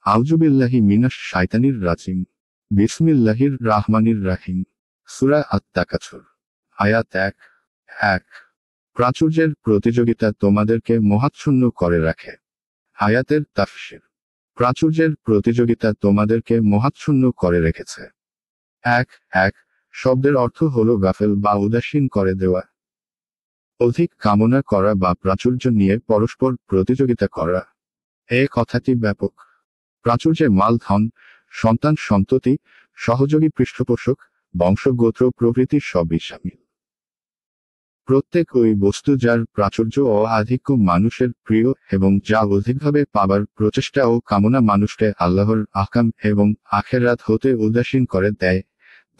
আউযুবিল্লাহি মিনাশ শাইতানির রাজিম। বিসমিল্লাহির রাহমানির রাহিম। সূরা আত-তাকাসুর। আয়াত 1। প্রাচুর্যের প্রতিযোগিতা তোমাদেরকে মোহাচ্ছন্ন করে রাখে। আয়াতের তাফসীর। প্রাচুর্যের প্রতিযোগিতা তোমাদেরকে মোহাচ্ছন্ন করে রেখেছে। 1 শব্দের অর্থ হল গাফেল বা উদাসীন করে দেওয়া। অধিক কামনা করা বা প্রাচুর্য নিয়ে পরস্পর প্রতিযোগিতা করা। এ কথাটি ব্যাপক। প্রাচুর্যে মাল ধন, সন্তান সন্ততি, সহযোগী পৃষ্ঠপোষক, বংশগোত্র প্রভৃতি সবই শামিল। প্রত্যেক ওই বস্তু যার প্রাচুর্য ও আধিক্য মানুষের প্রিয় এবং যা অধিকভাবে পাবার প্রচেষ্টা ও কামনা মানুষকে আল্লাহর আহকাম এবং আখেরাত হতে উদাসীন করে দেয়,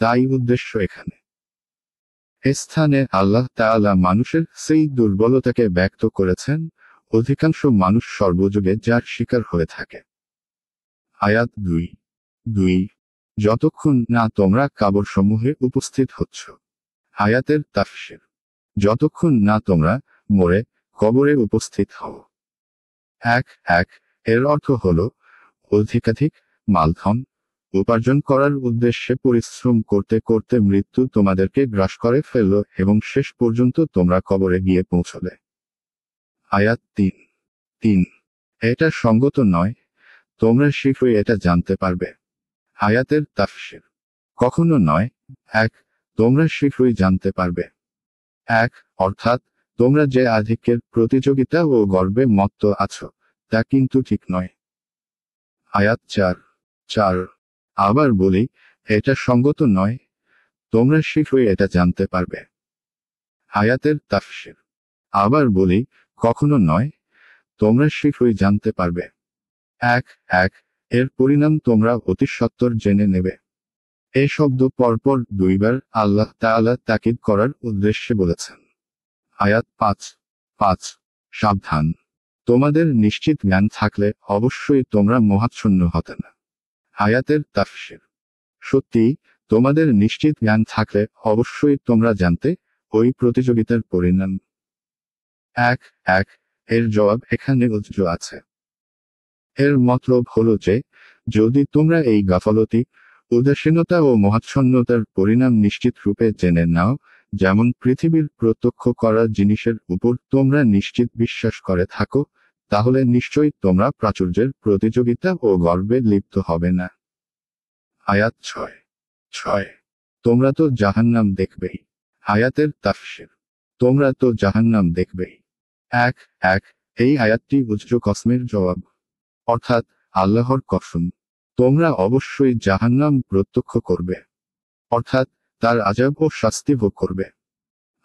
তাই উদ্দেশ্য এখানে। এ স্থানে আল্লাহ তাআলা মানুষের সেই দুর্বলতাকে ব্যক্ত করেছেন, অধিকাংশ মানুষ সর্বযুগে যার শিকার হয়ে থাকে। আয়াত 2 যতক্ষণ না তোমরা কবরসমূহে উপস্থিত হচ্ছ। আয়াতের তাফসীর। যতক্ষণ না তোমরা মরে কবরে উপস্থিত হও। 1 এর অর্থ হল অধিকাধিক মালধন উপার্জন করার উদ্দেশ্যে পরিশ্রম করতে করতে মৃত্যু তোমাদেরকে গ্রাস করে ফেলল এবং শেষ পর্যন্ত তোমরা কবরে গিয়ে পৌঁছলে। আয়াত 3 এটা সঙ্গত নয়, তোমরা শীঘ্রই এটা জানতে পারবে। আয়াতের তাফসীর। কখনো নয়। 1 তোমরা শীঘ্রই জানতে পারবে। 1 অর্থাৎ তোমরা যে আধিক্যের প্রতিযোগিতা ও গর্বে মত্ত আছো, তা কিন্তু ঠিক নয়। আয়াত 4 আবার বলি, এটা সঙ্গত নয়, তোমরা শীঘ্রই এটা জানতে পারবে। আয়াতের তাফসীর। আবার বলি, কখনো নয়, তোমরা শীঘ্রই জানতে পারবে। 1 এর পরিণাম তোমরা অতি সত্বর জেনে নেবে। এ শব্দ পরপর 2 বার আল্লাহ তাআলা তাকিদ করার উদ্দেশ্যে বলেছেন। আয়াত 5 সাবধান, তোমাদের নিশ্চিত জ্ঞান থাকলে অবশ্যই তোমরা মোহাচ্ছন্ন হতে না। আয়াতের তাফসীর। সত্যি, তোমাদের নিশ্চিত জ্ঞান থাকলে অবশ্যই তোমরা জানতে ওই প্রতিযোগিতার পরিণাম। 1 এর জবাব এখানে উজ্জ আছে। এর মতলব হলো যে, যদি তোমরা এই গাফলতি, উদাসীনতা ও মোহাচ্ছন্নতার পরিণাম নিশ্চিত রূপে জেনে নাও, যেমন পৃথিবীর প্রত্যক্ষ করা জিনিসের উপর তোমরা নিশ্চিত বিশ্বাস করে থাকো, তাহলে নিশ্চয়ই তোমরা প্রাচুর্যের প্রতিযোগিতা ও গর্বে লিপ্ত হবে না। আয়াত 6 তোমরা তো জাহান্নাম দেখবেই। আয়াতের তাফসীর। তোমরা তো জাহান্নাম দেখবেই। 1 এই আয়াতটি উজ্জ কসমের জবাব। অর্থাৎ, আল্লাহর কসম, তোমরা অবশ্যই জাহান্নাম প্রত্যক্ষ করবে। অর্থাৎ, তার আযাব ও শাস্তি ভোগ করবে।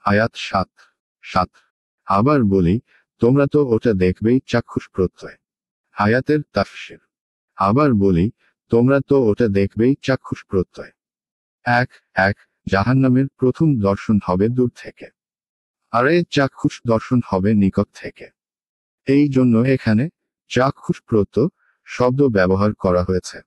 আয়াত 7 আবার বলি, তোমরা তো ওটা দেখবেই চাক্ষুষ প্রত্যয়। আয়াতের তাফসীর। আবার বলি, তোমরা তো ওটা দেখবেই চাক্ষুষ প্রত্যয়। 1 জাহান্নামের প্রথম দর্শন হবে দূর থেকে, আর এই চাক্ষুষ দর্শন হবে নিকট থেকে। এই জন্য এখানে চাক্ষুষ প্রত্যয় শব্দ ব্যবহার করা হয়েছে।